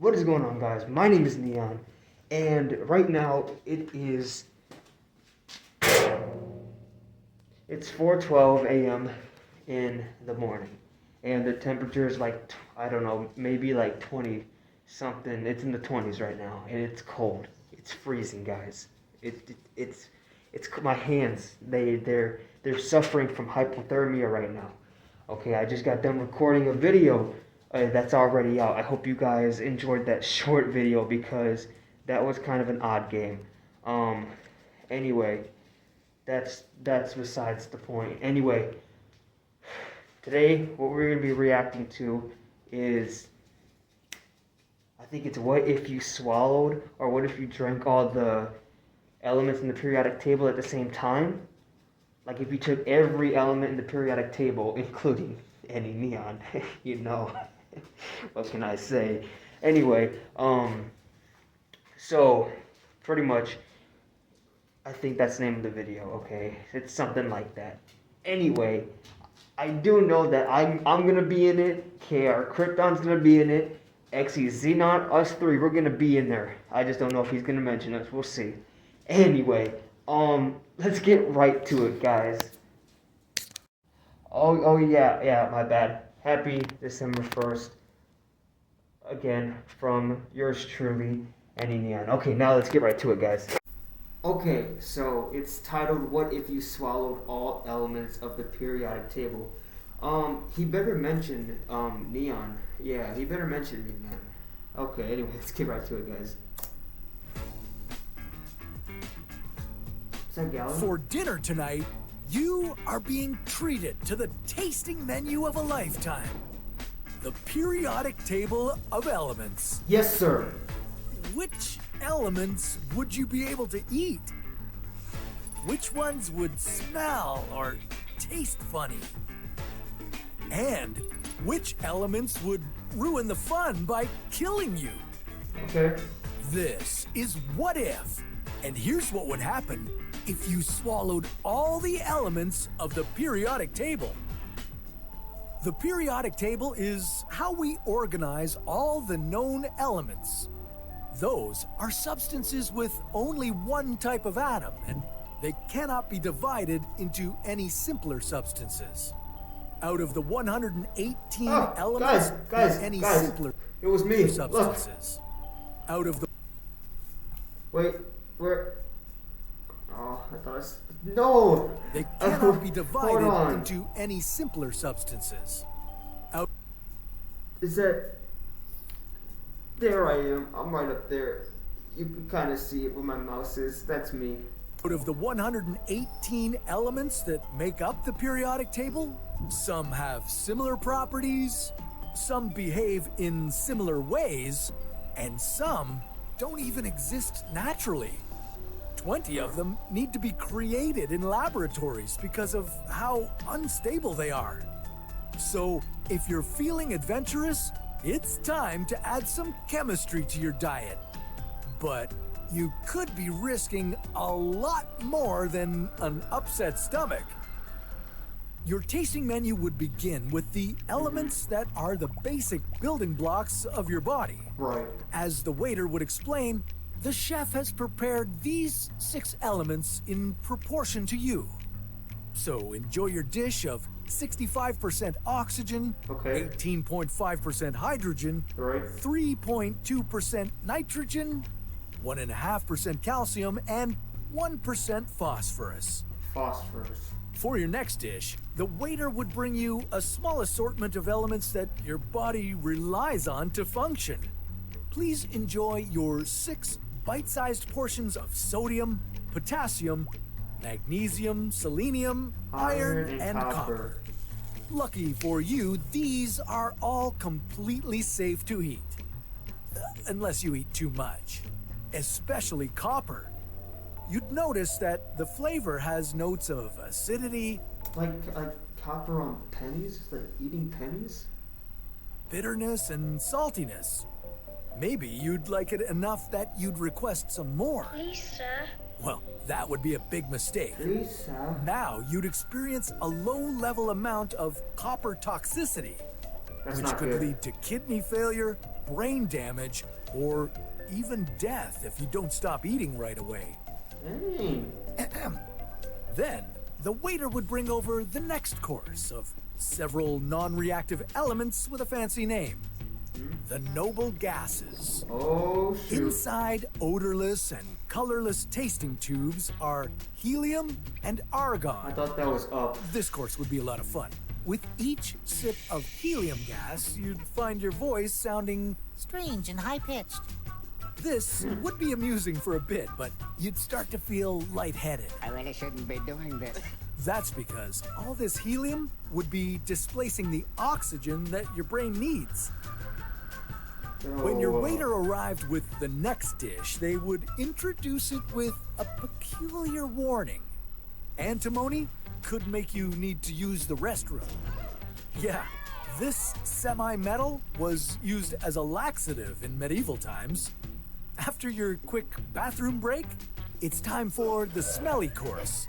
What is going on, guys? My name is Neon, and right now it's 4:12 a.m. in the morning, and the temperature is like, I don't know, maybe like 20 something. It's in the 20s right now, and it's cold. It's freezing, guys. It's my hands. They're suffering from hypothermia right now. Okay, I just got done recording a video that's already out. I hope you guys enjoyed that short video because that was kind of an odd game. Anyway, that's besides the point. Anyway, today what we're going to be reacting to is, I think it's what if you swallowed, or what if you drank all the elements in the periodic table at the same time? Like if you took every element in the periodic table, including any neon, you know. What can I say? Anyway, so pretty much, I think that's the name of the video. Okay, it's something like that. Anyway, I do know that I'm gonna be in it. KR Krypton's gonna be in it. XExenon, us three, we're gonna be in there. I just don't know if he's gonna mention us. We'll see. Anyway, let's get right to it, guys. Oh yeah, my bad. Happy December 1st. Again, from yours truly, Any Neon. Okay, now let's get right to it, guys. Okay, so it's titled, What If You Swallowed All Elements of the Periodic Table? He better mention, neon. Yeah, he better mention me, man. Okay, anyway, let's get right to it, guys. Is that Gallon? For dinner tonight, you are being treated to the tasting menu of a lifetime. The periodic table of elements. Yes, sir. Which elements would you be able to eat? Which ones would smell or taste funny? And which elements would ruin the fun by killing you? Okay. This is What If, and here's what would happen if you swallowed all the elements of the periodic table. The periodic table is how we organize all the known elements. Those are substances with only one type of atom, and they cannot be divided into any simpler substances. Out of the 118 elements, guys, any guys, simpler it was me. substances. Look. Out of the Wait, where? Oh, I thought no! They cannot be divided Hold on. into any simpler substances. Out Is that... There I am. I'm right up there. You can kind of see it where my mouse is. That's me. of the 118 elements that make up the periodic table, some have similar properties, some behave in similar ways, and some don't even exist naturally. 20 of them need to be created in laboratories because of how unstable they are. So, if you're feeling adventurous, it's time to add some chemistry to your diet. But you could be risking a lot more than an upset stomach. Your tasting menu would begin with the elements that are the basic building blocks of your body. Right. As the waiter would explain, the chef has prepared these 6 elements in proportion to you. So enjoy your dish of 65% oxygen, Okay. 18.5% hydrogen, Right. 3.2% nitrogen, 1.5% calcium, and 1% phosphorus. Phosphorus. For your next dish, the waiter would bring you a small assortment of elements that your body relies on to function. Please enjoy your 6 bite-sized portions of sodium, potassium, magnesium, selenium, iron, and copper. Lucky for you, these are all completely safe to eat. Unless you eat too much. Especially copper. You'd notice that the flavor has notes of acidity, Like copper on pennies? Like eating pennies? bitterness, and saltiness. Maybe you'd like it enough that you'd request some more. Please, sir. Well, that would be a big mistake. Lisa. Now you'd experience a low-level amount of copper toxicity. That's which not could good. lead to kidney failure, brain damage, or even death if you don't stop eating right away. Then, the waiter would bring over the next course of several non-reactive elements with a fancy name. The Noblegases. Oh, shoot. Inside odorless and colorless tasting tubes are helium and argon. I thought that was up. This course would be a lot of fun. With each sip of helium gas, you'd find your voice sounding Strange and high-pitched. This would be amusing for a bit, but you'd start to feel lightheaded. I really shouldn't be doing this. That's because all this helium would be displacing the oxygen that your brain needs. When your waiter arrived with the next dish, they would introduce it with a peculiar warning. Antimony could make you need to use the restroom. Yeah, this semi-metal was used as a laxative in medieval times. After your quick bathroom break, it's time for the smelly course.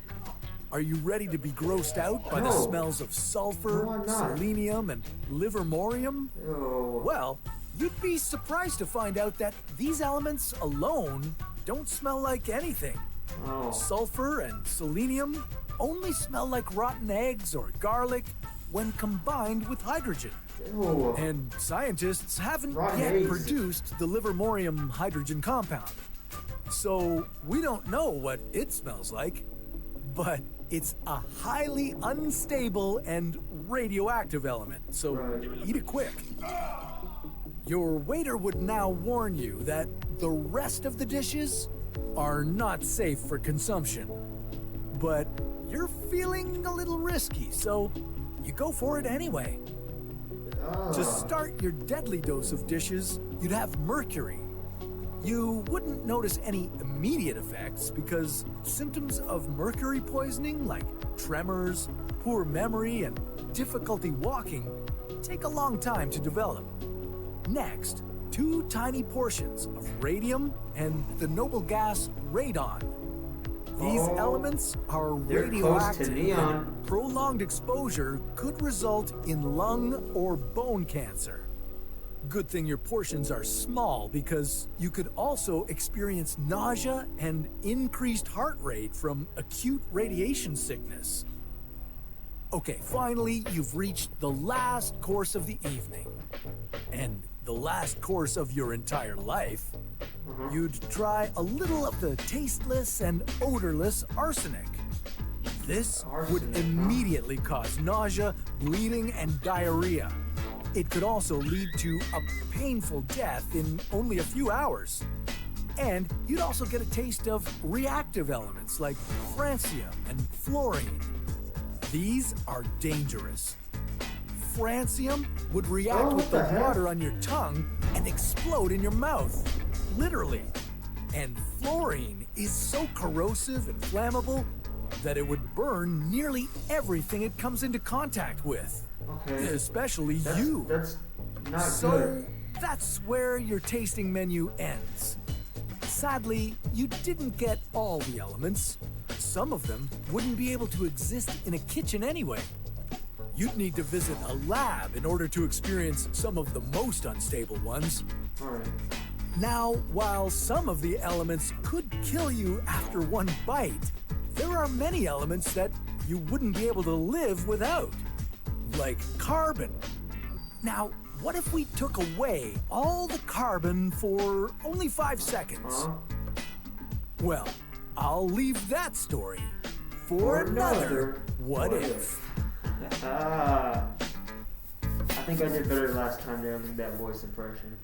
Are you ready to be grossed out by the No. smells of sulfur, No, I'm not. selenium, and livermorium? Oh. Well, you'd be surprised to find out that these elements alone don't smell like anything. Oh. Sulfur and selenium only smell like rotten eggs or garlic when combined with hydrogen. Ew. And scientists haven't Rotten yet eggs. produced the livermorium hydrogen compound. So we don't know what it smells like, but it's a highly unstable and radioactive element, so Right. eat it quick. Your waiter would now warn you that the rest of the dishes are not safe for consumption. But you're feeling a little risky, so you go for it anyway. To start your deadly dose of dishes, you'd have mercury. You wouldn't notice any immediate effects because symptoms of mercury poisoning, like tremors, poor memory, and difficulty walking, take a long time to develop. Next, 2 tiny portions of radium and the noble gas radon. These Oh, elements are they're close to radioactive, neon. and prolonged exposure could result in lung or bone cancer. Good thing your portions are small because you could also experience nausea and increased heart rate from acute radiation sickness. Okay, finally, you've reached the last course of the evening. And the last course of your entire life. You'd try a little of the tasteless and odorless arsenic. This would Arsenic, huh? immediately cause nausea, bleeding, and diarrhea. It could also lead to a painful death in only a few hours. And you'd also get a taste of reactive elements like francium and fluorine. These are dangerous. Francium would react Oh, with what the the heck? water on your tongue and explode in your mouth. Literally. And fluorine is so corrosive and flammable that it would burn nearly everything it comes into contact with. Okay. Especially That's, you. That's not So good. that's where your tasting menu ends. Sadly, you didn't get all the elements. Some of them wouldn't be able to exist in a kitchen anyway. You'd need to visit a lab in order to experience some of the most unstable ones. Alright. Now, while some of the elements could kill you after one bite, there are many elements that you wouldn't be able to live without. Like carbon. Now, what if we took away all the carbon for only 5 seconds? Huh? Well, I'll leave that story for another What If. I think I did better last time doing that voice impression.